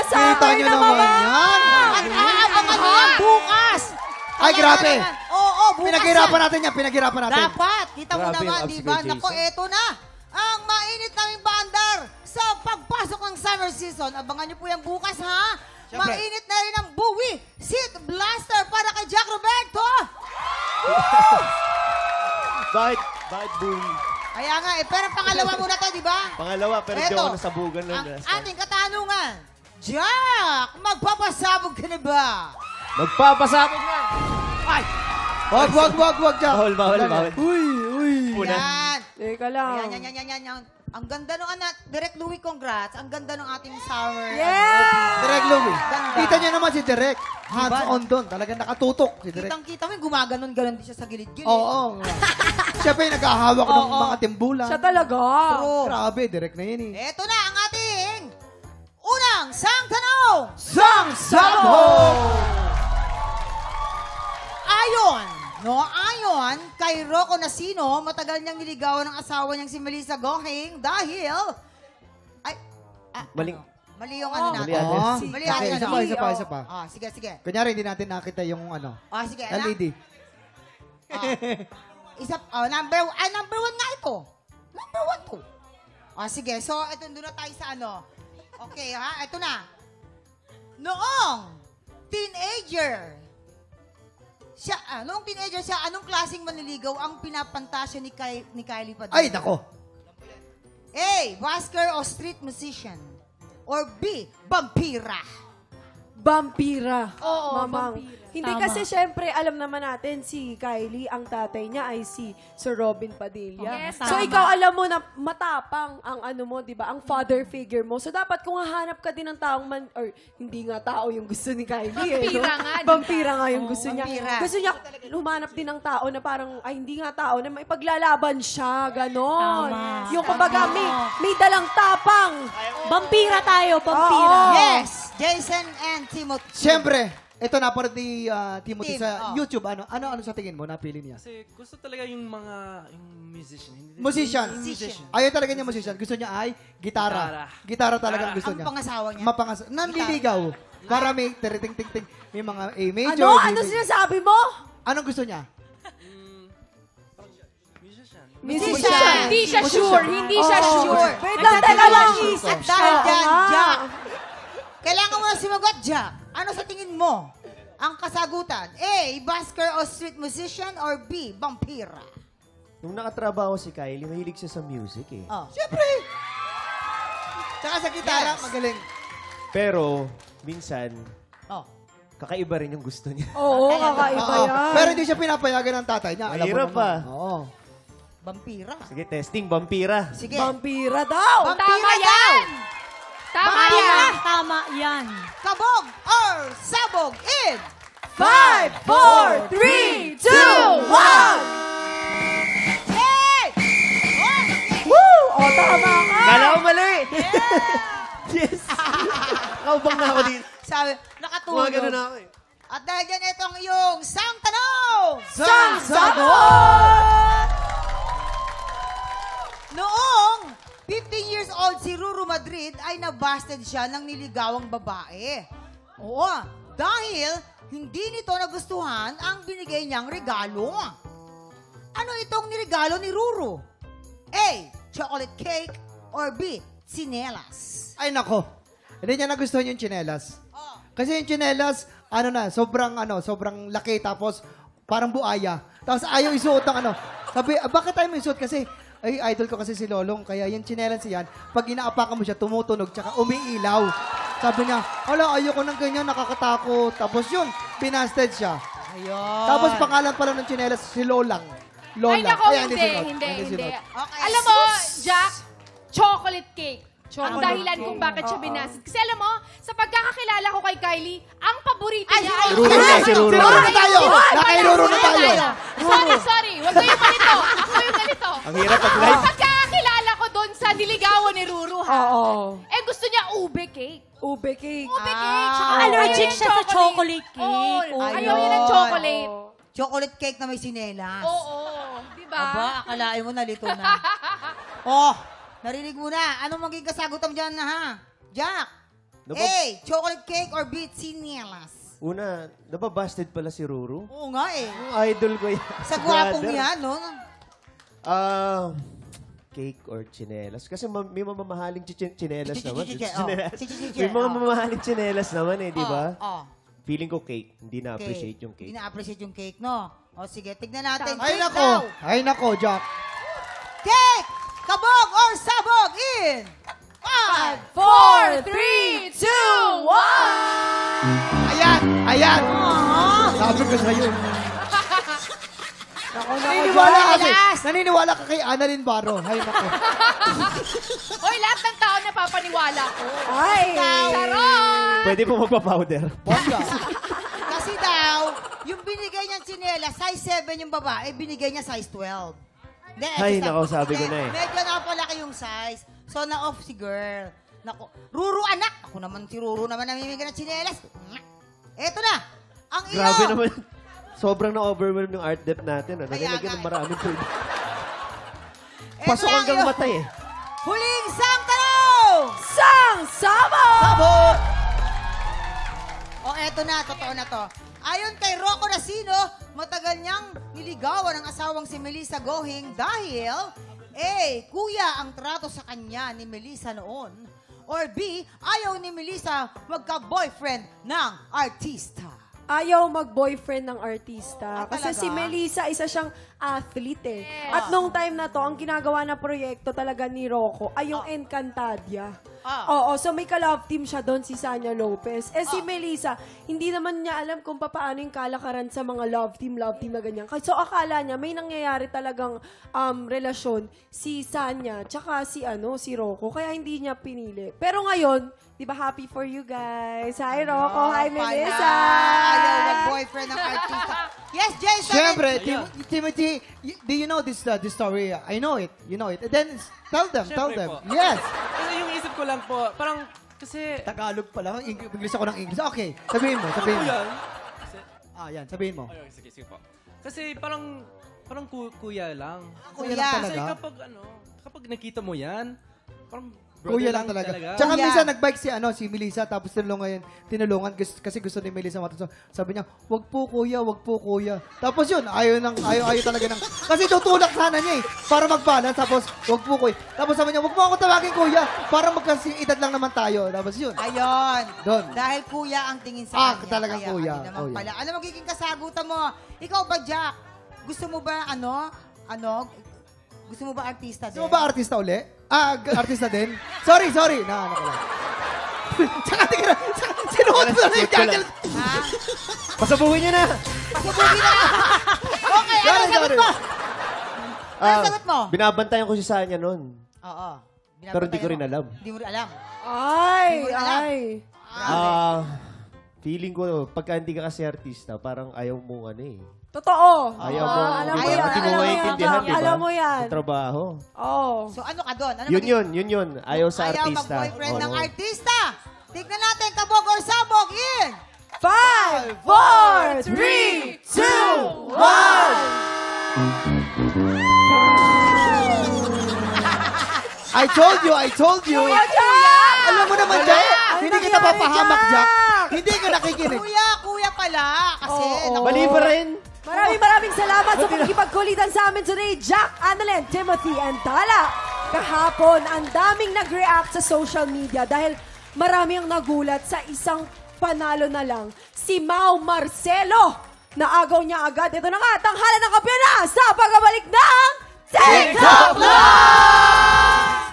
Kita nyo naman yan. At aabangan nyo yan bukas. Ay, grabe. Oo, bukas Pinaghirapan yan. natin yan, pinaghirapan natin. Dapat. Kita mo Grabe naman, yung di obstacle, ba? Jason. Nako, eto na. Ang mainit naming bandar sa pagpasok ng summer season. Abangan nyo po yan bukas, ha? Siyempre. Mainit na rin ang buwi. Seat blaster para kay Jack Roberto. Bakit boom? Kaya nga, pero pangalawa muna to, di ba? Pangalawa, pero di Eto, ako nasabugan nun. ang ating katanungan. Jack, magpapasabog ka na ba? Magpapasabog na! Ay! Wag, Jack. Bawal. Uy. Una. Yan. Teka lang. Yan. Ang ganda nung anak. Direk Louie, congrats. Ang ganda nung ating sour. Yeah! Direk Louie. Ganda. Kita niyo naman si Direk. Hands-on doon. Talagang nakatutok si Direk. Kitang-kita mo yung gumaganon-ganon din siya sa gilid-gilid. Oo. Siya pa yung naghahawak ng Oo. mga timbulan. Siya talaga. True. Grabe, Direk na yun eh. Eto na ang ating unang sang tanong. Sang Sabog! Ayon kay Rocco Nasino, matagal niyang niligawan ng asawa niyang si Melissa Gohing dahil... Maling. Mali yung ano natin. Mali ano? Mali Okay, yung ano. isa pa. Sige. Kunyari, hindi natin nakita yung ano. Sige. LED. Number one nga ito. Number one to. Sige. So, ito, doon na tayo sa ano. Okay, ha? Ito na. Noong teenager siya, anong klaseng manliligaw ang pinapantasya ni Kylie Padilla? Ay, nako. A. Busker o street musician? Or B. Vampira? Vampira. Oo, Mamang. vampira. Hindi Tama. kasi syempre, alam naman natin si Kylie, ang tatay niya ay si Sir Robin Padilla. Yes, So tama. ikaw alam mo na matapang ang ano mo, 'di ba? Ang father figure mo. So dapat kung hahanap ka din ng taong or hindi nga tao yung gusto ni Kylie. Vampira nga, di ba? Vampira nga yung gusto niya. vampira. Gusto niya humanap din ng tao na parang ay hindi nga tao na maipaglalaban siya, ganon. Tama. Yung kumbaga may dalang tapang. Vampira tayo, vampira. Oo. Yes! Jason and Timothy. Siyempre, ito napanood ni Timothy Tim, sa oh. YouTube. Ano sa tingin mo? Napili niya? Kasi gusto talaga yung musician. Musician. Musician. Ayaw talaga niya musician. Gusto niya ay gitara. Gitara talaga ang gusto Ang niya. pangasawa niya. Nanliligaw. Para may ting-ting-ting. May mga A major. Ano? B Ano major. sinasabi mo? Anong gusto niya? Musician. Hindi siya sure. Hindi siya sure. Wait lang, teka lang. At dahil dyan, Oo nga. Jack, kailangan mo na sumagot, Jack. Ano sa tingin mo ang kasagutan? A. Busker o street musician? Or B. Vampira? Nung nakatrabaho si Kylie, mahilig siya sa music eh. Siyempre. Tsaka sa gitara, Yes. magaling. Pero, minsan, Oh. kakaiba rin yung gusto niya. Oo, kakaiba Oo. yan. Pero hindi siya pinapayagan ng tatay niya. Alam mo Mahirap naman. pa. Oo. Vampira. Sige, testing, vampira. Sige. Vampira daw. Tama yan! Tama Vampira. yan! Tama yan. Kabog or sabog in 5, 4, 3, 2, 1. Hey! Woo! O, tama ka. Kala ko mali! Yes! Kaubang na ako dito. Sabi, Mga nakatulog. ganun ako eh. At dahil dyan, ito ang iyong sang tanong! Sang Sabog! Noong 15 years old si Ruru Madrid ay nabasted siya ng niligawang babae. Oo, dahil hindi nito nagustuhan ang binigay niyang regalo. Ano itong niregalo ni Ruru? A. Chocolate cake or B. Tsinelas? Ay, nako. Hindi niya nagustuhan yung tsinelas. Oh. Kasi yung tsinelas, sobrang laki, tapos parang buaya. Tapos ayaw isuot ng ano. Sabi, bakit tayo may isuot? Kasi, ay, idol ko kasi si Lolong, kaya yung tsinelas yan, pag inaapakan mo siya, tumutunog, tsaka umiilaw. Sabi niya, ayoko ng ganyan, nakakatakot. Tapos yun, binasted siya. Ayun. Tapos pangalan pala ng tsinelas, si Lolang. Lola. Ay, nako, Kaya hindi. sinuot. Hindi. sinuot. Okay. Alam mo, Jack, chocolate cake. Ang Chocolate dahilan cake. kung bakit siya binasid. Kasi alam mo, sa pagkakakilala ko kay Kylie, ang paborito niya ay... Ruru na, si Ruru. Ruru na tayo! Ay, Nakairuro na tayo! Sorry. Huwag ko yung ganito. Ako yung ganito. Ang hirap pag-live. Pagkakakilala ko doon sa niligawan ni Ruru, ha? Oo. Eh, gusto niya ube cake. Ube cake. Ube cake. Tsaka allergic ayaw siya niya sa chocolate cake. Oo, Ayun. ayaw niya ng chocolate. Chocolate cake na may sinelas. Oo. Diba? Aba, akalain mo nalito na. Oh, narinig mo na. Anong magiging kasagutan mo dyan na ha? Jack, A. Chocolate cake or B. Chinelas? Una, nababasted pala si Ruru. Oo nga eh. Yung idol ko yan. Sa gwapong Brother. yan, no? Cake or chinelas. Kasi may mamamahaling chinelas naman. Chinelas. May mga mamahaling chinelas naman eh, di ba? Oh. Feeling ko cake. Hindi na-appreciate yung cake. Hindi na-appreciate yung cake, no? O sige, tignan natin. Ay, Cake nako. daw. Ay, nako, Jack. Cake! Kabog or sabog in 5, 4, 3, 2, 1! Ayan, ayan. Sabi ko sa'yo. Naniniwala ka kay, naniniwala ka kay Annalyn Barro. Ay, nako. Hoy, lahat ng tao napapaniwala ko. Ay! Charot! Pwede po magpa-powder. Bongga. Kasi daw, yung binigay niyang tsinela, size 7 yung babae, binigay niya size 12. Hindi, Ay, eto, nako, sabi ko na eh. Medyo napalaki yung size. So, na-off si girl. Nako, Ruru anak. Ako naman, si Ruru naman namimigay ng tsinelas. Eto na. Ang iyo. Grabe naman. Sobrang na-overwhelm yung art depth natin. Kaya Nalilagyan nga. ng maraming tubig. Eto Pasok na ang hanggang iyo. mata eh. Huling sang tanong! Sang Sabo! Sabog! O eto na, totoo na to. Ayon kay Rocco Racino, matagal niyang niligawan ang asawang si Melissa Gohing dahil A. Kuya ang trato sa kanya ni Melissa noon. Or B. Ayaw ni Melissa magka-boyfriend ng artista. Ayaw mag-boyfriend ng artista. Kasi talaga? si Melissa, isa siyang athlete eh. At nung time na to, ang ginagawa na proyekto talaga ni Rocco ay yung Encantadia. Oo, so may ka-love team siya doon, si Sanya Lopez. Si Melissa, hindi naman niya alam kung paano yung kalakaran sa mga love team na ganyan. So akala niya, may nangyayari talagang relasyon si Sanya, tsaka si Rocco. Kaya hindi niya pinili. Pero ngayon, di ba happy for you guys? Hi Rocco, hi Melissa! Ayaw mag-boyfriend ng artista. Yes, Jason! Siyempre, Timothy, do you know this story? I know it. You know it. And then, tell them. Siyempre po. Yes. Kasi yung isip ko lang po, parang, kasi, Tagalog pala. English ako ng English. Okay, sabihin mo. ano yan? Kasi, Yan, sabihin mo. ayun, sige po. Kasi parang kuya lang. Kuya lang Kasi talaga. kapag nakita mo yan, parang Kuya brother lang talaga. talaga. Tsaka Kuya. minsan nag-bike si Melissa, tapos tinulungan kasi gusto ni Melissa matuto. Sabi niya, wag po kuya. Tapos yun, ayaw talaga ng, kasi tutulak sana niya eh, para mag-balance, tapos wag po kuya. Tapos sabi niya, wag mo ako tawagin kuya, para magkasing edad lang naman tayo. Tapos yun. Ayun. Doon. Dahil kuya ang tingin sa kanya. talagang Kaya kuya. hindi naman Oh, yeah. pala. Ano magiging kasagutan mo? Ikaw ba, Jack? Gusto mo ba, gusto mo ba artista din? Gusto mo ba artista uli? Artista din? Sorry. Ano ko lang. Tsaka tingnan, sinuot mo na yung jacket. Ha? Pasabuhin niyo na! Pasubukin na! Okay, ano sagot mo? Ano sagot mo? Binabantayan ko si Sanya noon. Oo. Pero hindi ko rin alam. Hindi mo rin alam. Ay! Feeling ko, pagka hindi ka kasi artista, parang ayaw mo Totoo. Ayaw mo. Alam mo ayaw yan. mo. Hindi mo maintindihan, di ba? Alam mo yan. Sa trabaho. Oo. So ano ka doon? Ano Yun. Ayaw sa Ayaw artista. mag-boyfriend ng Oo. artista. Tignan natin, kabog or sabog in 5, 4, 3, 2, 1! I told you. Alam mo naman, Jack. Hindi kita nangyari, papahamak, Jack? Jack. Hindi ka nakikinig. Kuya pala. Kasi, Oo. Mali pa rin. Maraming salamat sa pagkipagkulitan sa amin today, Jack, Annalyn, Timothy, and Tala. Kahapon, ang daming nag-react sa social media dahil marami ang nagulat sa isang panalo na lang, si Mau Marcelo. Naagaw niya agad. Ito na nga, tanghala ng kampiyon na sa pagbabalik ng TikTok Live!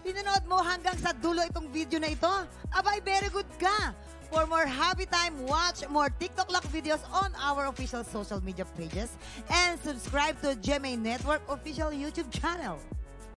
pinanood mo hanggang sa dulo itong video na ito, abay, very good ka. For more happy time, watch more TikTok Lock videos on our official social media pages and subscribe to GMA Network official YouTube channel.